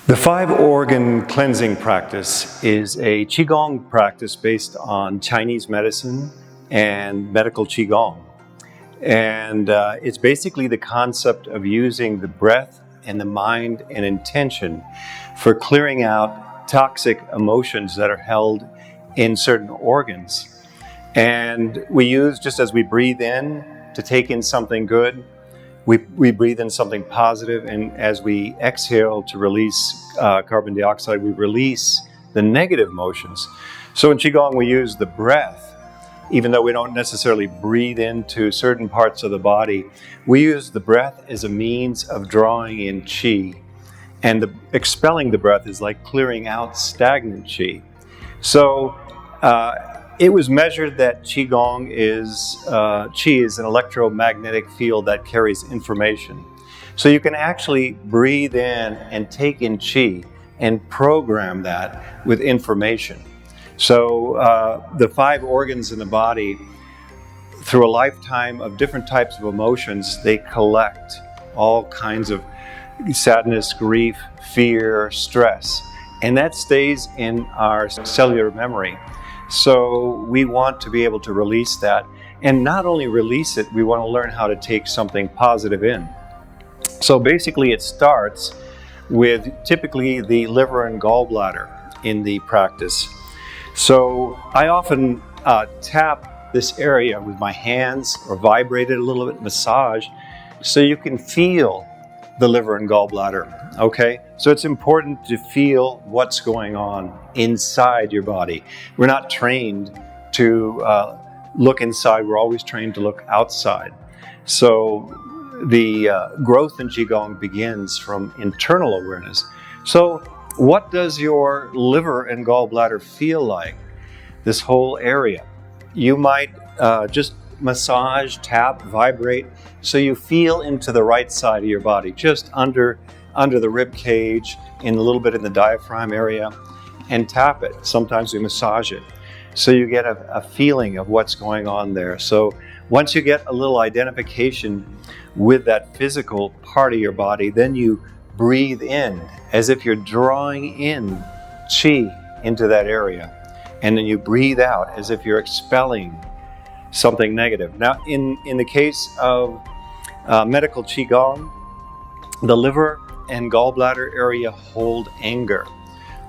The 5-organ cleansing practice is a Qigong practice based on Chinese medicine and medical Qigong. And it's basically the concept of using the breath and the mind and intention for clearing out toxic emotions that are held in certain organs. And we use, just as we breathe in to take in something good, we breathe in something positive, and as we exhale to release carbon dioxide, we release the negative emotions. So in Qigong, we use the breath, even though we don't necessarily breathe into certain parts of the body. We use the breath as a means of drawing in Qi, and expelling the breath is like clearing out stagnant Qi. So it was measured that Qigong is, Qi is an electromagnetic field that carries information. So you can actually breathe in and take in Qi and program that with information. So the 5 organs in the body, through a lifetime of different types of emotions, they collect all kinds of sadness, grief, fear, stress, and that stays in our cellular memory. So we want to be able to release that, and not only release it, we want to learn how to take something positive in. So basically it starts with typically the liver and gallbladder in the practice. So I often tap this area with my hands or vibrate it a little bit, massage, so you can feel the liver and gallbladder, okay? So it's important to feel what's going on inside your body. We're not trained to look inside, we're always trained to look outside. So the growth in Qigong begins from internal awareness. So what does your liver and gallbladder feel like, this whole area? You might just massage, tap, vibrate, so you feel into the right side of your body, just under the rib cage, in a little bit in the diaphragm area, and tap it. Sometimes we massage it, so you get a feeling of what's going on there. So once you get a little identification with that physical part of your body, then you breathe in as if you're drawing in Qi into that area, and then you breathe out as if you're expelling something negative. Now, in the case of medical Qigong, the liver and gallbladder area hold anger.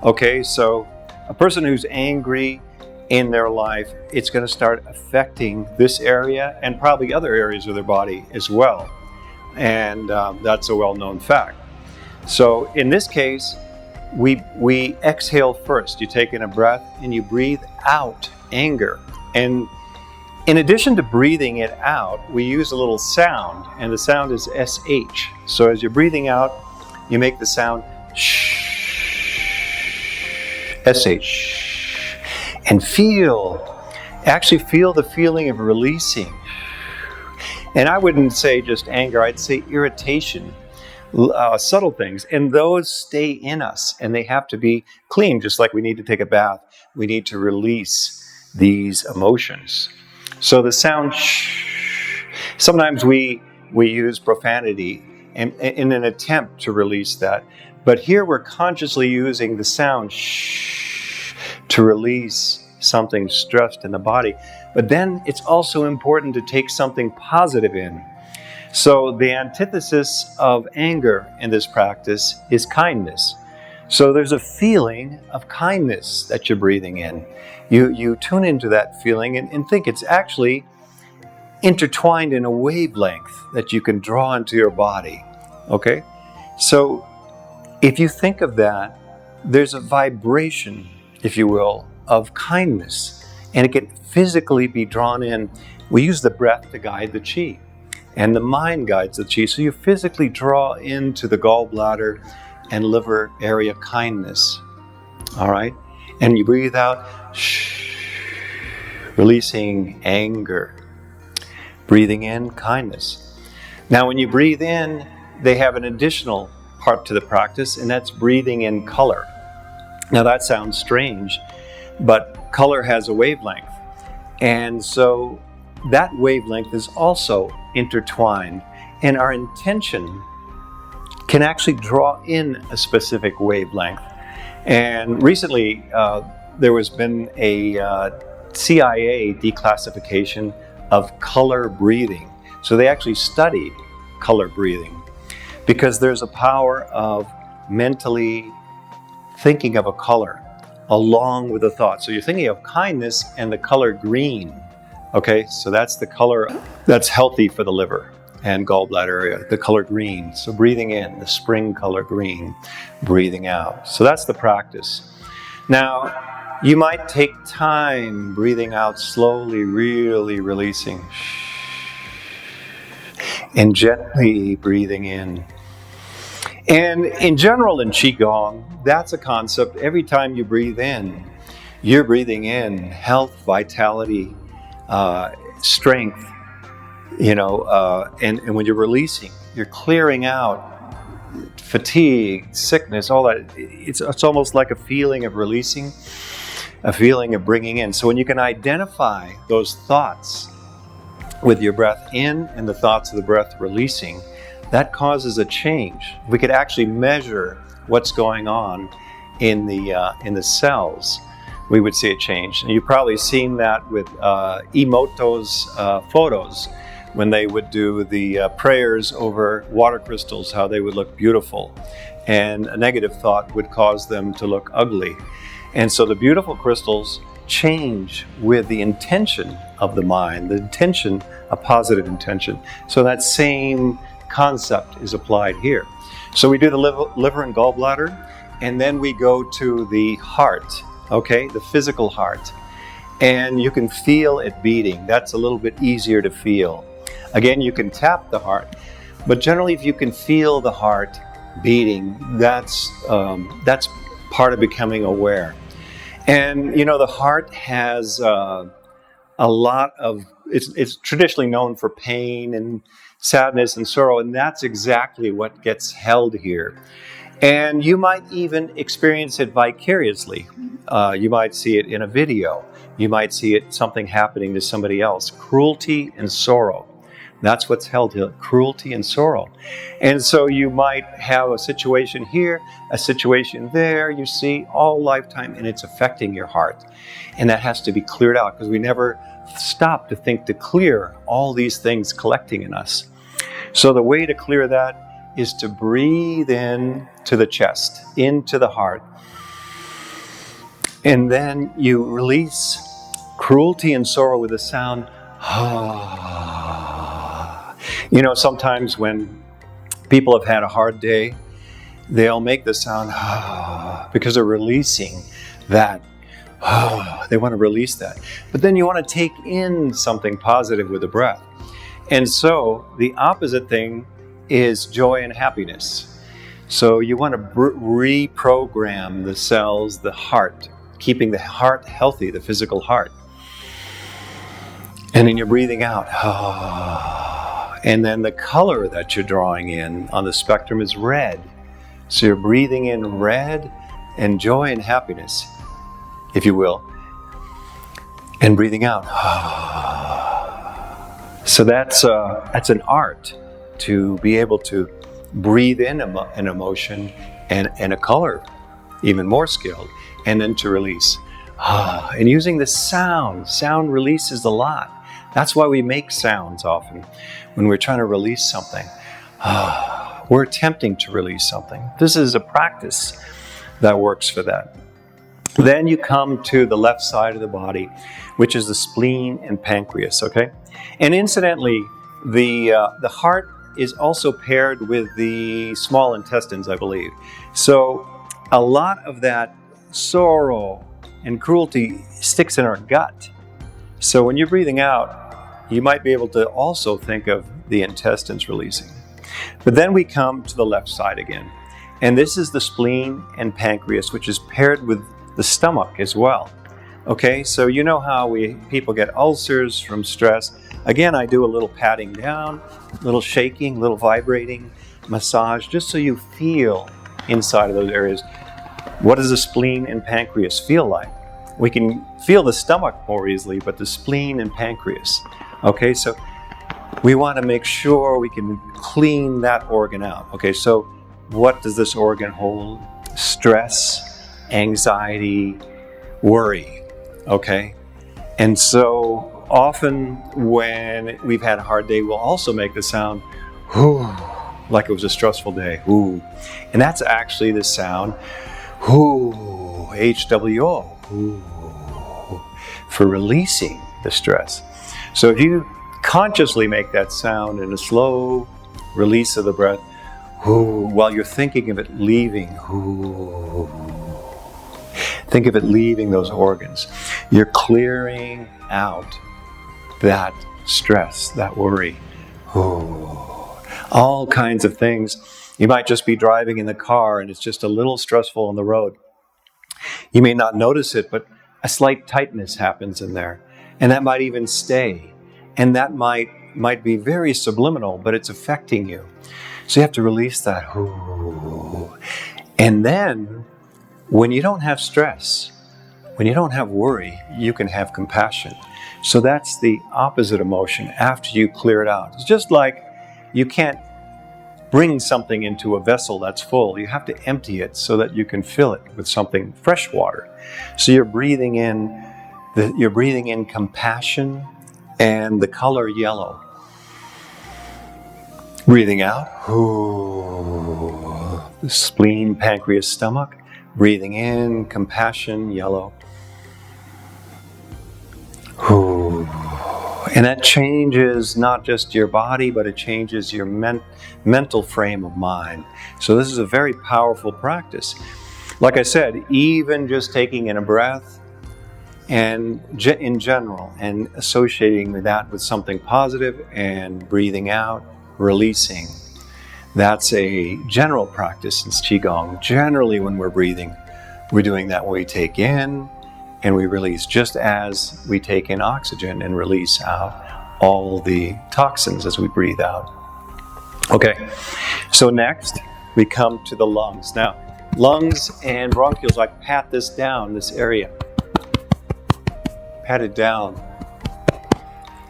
Okay, so a person who's angry in their life, it's going to start affecting this area and probably other areas of their body as well. And that's a well-known fact. So in this case, we exhale first. You take in a breath and you breathe out anger. And in addition to breathing it out, we use a little sound, and the sound is SH. So as you're breathing out, you make the sound SH, and actually feel the feeling of releasing. And I wouldn't say just anger, I'd say irritation, subtle things, and those stay in us, and they have to be clean. Just like we need to take a bath, we need to release these emotions. So the sound sometimes we use profanity in an attempt to release that. But here we're consciously using the sound to release something stressed in the body. But then it's also important to take something positive in. So the antithesis of anger in this practice is kindness. So there's a feeling of kindness that you're breathing in. You tune into that feeling and think it's actually intertwined in a wavelength that you can draw into your body, okay? So if you think of that, there's a vibration, if you will, of kindness, and it can physically be drawn in. We use the breath to guide the Qi, and the mind guides the Qi. So you physically draw into the gallbladder and liver area kindness, all right? And you breathe out, releasing anger. Breathing in, kindness. Now when you breathe in, they have an additional part to the practice, and that's breathing in color. Now that sounds strange, but color has a wavelength. And so that wavelength is also intertwined, and our intention can actually draw in a specific wavelength. And recently, there has been a CIA declassification of color breathing. So they actually studied color breathing because there's a power of mentally thinking of a color along with the thought. So you're thinking of kindness and the color green. Okay, so that's the color that's healthy for the liver and gallbladder area, the color green. So breathing in, the spring color green, breathing out. So that's the practice. Now, you might take time breathing out slowly, really releasing. And gently breathing in. And in general in Qigong, that's a concept. Every time you breathe in, you're breathing in health, vitality, strength, and when you're releasing, you're clearing out fatigue, sickness, all that. It's almost like a feeling of releasing, a feeling of bringing in. So when you can identify those thoughts with your breath in and the thoughts of the breath releasing, that causes a change. We could actually measure what's going on in the cells. We would see a change. And you've probably seen that with Emoto's photos when they would do the prayers over water crystals, how they would look beautiful. And a negative thought would cause them to look ugly. And so the beautiful crystals change with the intention of the mind, the intention, a positive intention. So that same concept is applied here. So we do the liver and gallbladder, and then we go to the heart, okay, the physical heart. And you can feel it beating. That's a little bit easier to feel. Again, you can tap the heart, but generally if you can feel the heart beating, that's part of becoming aware. And the heart has a lot of, it's traditionally known for pain and sadness and sorrow, and that's exactly what gets held here. And you might even experience it vicariously. You might see it in a video. You might see it something happening to somebody else. Cruelty and sorrow. That's what's held here, cruelty and sorrow. And so you might have a situation here, a situation there, you see, all lifetime, and it's affecting your heart. And that has to be cleared out because we never stop to think to clear all these things collecting in us. So the way to clear that is to breathe in to the chest, into the heart. And then you release cruelty and sorrow with a sound, sometimes when people have had a hard day, they'll make the sound because they're releasing that. They want to release that. But then you want to take in something positive with the breath. And so the opposite thing is joy and happiness. So you want to reprogram the cells, the heart, keeping the heart healthy, the physical heart. And then you're breathing out. And then the color that you're drawing in on the spectrum is red. So you're breathing in red and joy and happiness, if you will, and breathing out. So that's an art to be able to breathe in an emotion and a color, even more skilled, and then to release. And using the sound releases a lot. That's why we make sounds often when we're trying to release something. We're attempting to release something. This is a practice that works for that. Then you come to the left side of the body, which is the spleen and pancreas, okay? And incidentally, the heart is also paired with the small intestines, I believe. So a lot of that sorrow and cruelty sticks in our gut. So when you're breathing out, you might be able to also think of the intestines releasing. But then we come to the left side again. And this is the spleen and pancreas, which is paired with the stomach as well. Okay, so you know how people get ulcers from stress. Again, I do a little patting down, a little shaking, a little vibrating, massage, just so you feel inside of those areas. What does the spleen and pancreas feel like? We can feel the stomach more easily, but the spleen and pancreas. Okay, so we want to make sure we can clean that organ out. Okay, so what does this organ hold? Stress, anxiety, worry, okay? And so often when we've had a hard day, we'll also make the sound, whoo, like it was a stressful day, whoo. And that's actually the sound, whoo, H-W-O, whoo, for releasing the stress. So if you consciously make that sound in a slow release of the breath, whoo, while you're thinking of it leaving, whoo, think of it leaving those organs. You're clearing out that stress, that worry, whoo. All kinds of things. You might just be driving in the car and it's just a little stressful on the road. You may not notice it, but a slight tightness happens in there. And that might even stay. And that might be very subliminal, but it's affecting you. So you have to release that. And then, when you don't have stress, when you don't have worry, you can have compassion. So that's the opposite emotion after you clear it out. It's just like you can't bring something into a vessel that's full. You have to empty it so that you can fill it with something, fresh water. So you're breathing in compassion and the color yellow. Breathing out, spleen, pancreas, stomach. Breathing in compassion, yellow. And that changes not just your body, but it changes your mental frame of mind. So this is a very powerful practice. Like I said, even just taking in a breath and in general and associating that with something positive and breathing out, releasing. That's a general practice in Qigong. Generally when we're breathing, we're doing that when we take in and we release, just as we take in oxygen and release out all the toxins as we breathe out. Okay, so next we come to the lungs. Now, lungs and bronchioles, I pat this down, this area. Pat it down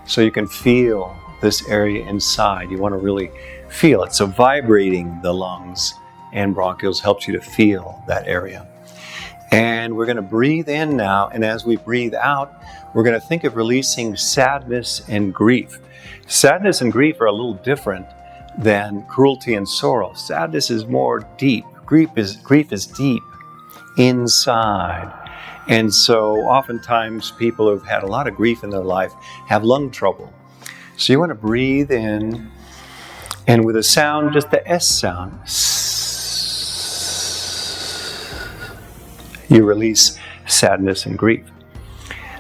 so you can feel this area inside. You want to really feel it. So vibrating the lungs and bronchioles helps you to feel that area. And we're going to breathe in now, and as we breathe out, we're going to think of releasing sadness and grief. Sadness and grief are a little different than cruelty and sorrow. Sadness is more deep. Grief is deep inside. And so oftentimes people who've had a lot of grief in their life have lung trouble. So you want to breathe in, and with a sound, just the S sound, you release sadness and grief.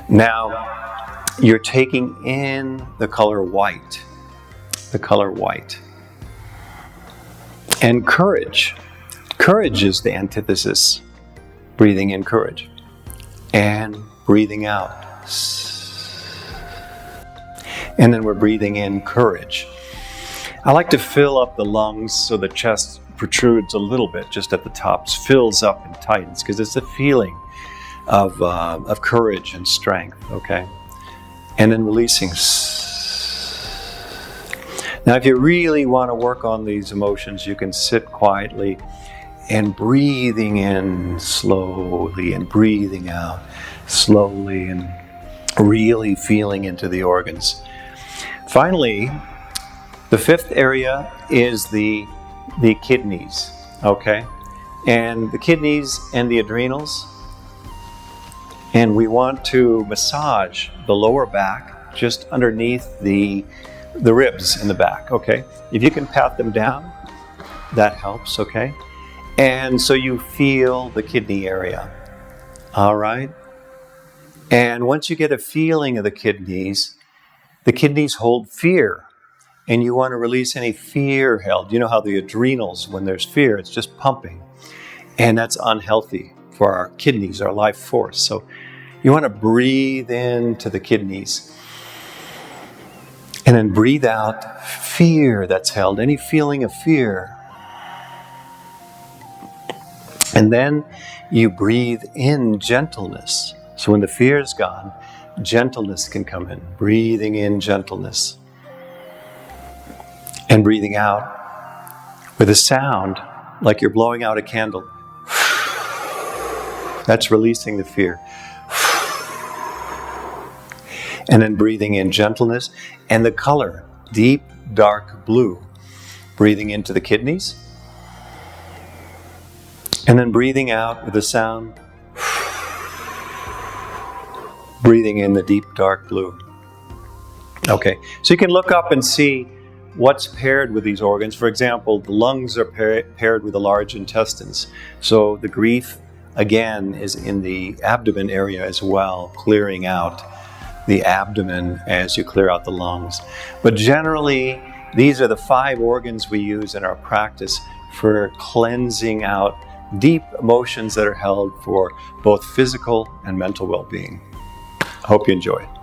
Now, you're taking in the color white. The color white. And courage. Courage is the antithesis. Breathing in courage. And breathing out. And then we're breathing in courage. I like to fill up the lungs so the chest protrudes a little bit just at the top, fills up and tightens, because it's a feeling of courage and strength, okay? And then releasing. Now, if you really want to work on these emotions, you can sit quietly and breathing in slowly and breathing out slowly and really feeling into the organs. Finally, the fifth area is the kidneys, okay? And the kidneys and the adrenals. And we want to massage the lower back just underneath the ribs in the back, okay? If you can pat them down, that helps, okay? And so you feel the kidney area, all right? And once you get a feeling of the kidneys hold fear. And you want to release any fear held. You know how the adrenals, when there's fear, it's just pumping. And that's unhealthy for our kidneys, our life force. So you want to breathe into the kidneys. And then breathe out fear that's held, any feeling of fear. And then you breathe in gentleness. So when the fear is gone, gentleness can come in. Breathing in gentleness. And breathing out with a sound, like you're blowing out a candle. That's releasing the fear. And then breathing in gentleness and the color, deep, dark blue. Breathing into the kidneys. And then breathing out with the sound. Breathing in the deep, dark blue. Okay, so you can look up and see what's paired with these organs. For example, the lungs are paired with the large intestines. So the grief, again, is in the abdomen area as well, clearing out the abdomen as you clear out the lungs. But generally, these are the 5 organs we use in our practice for cleansing out deep emotions that are held for both physical and mental well-being. I hope you enjoy it.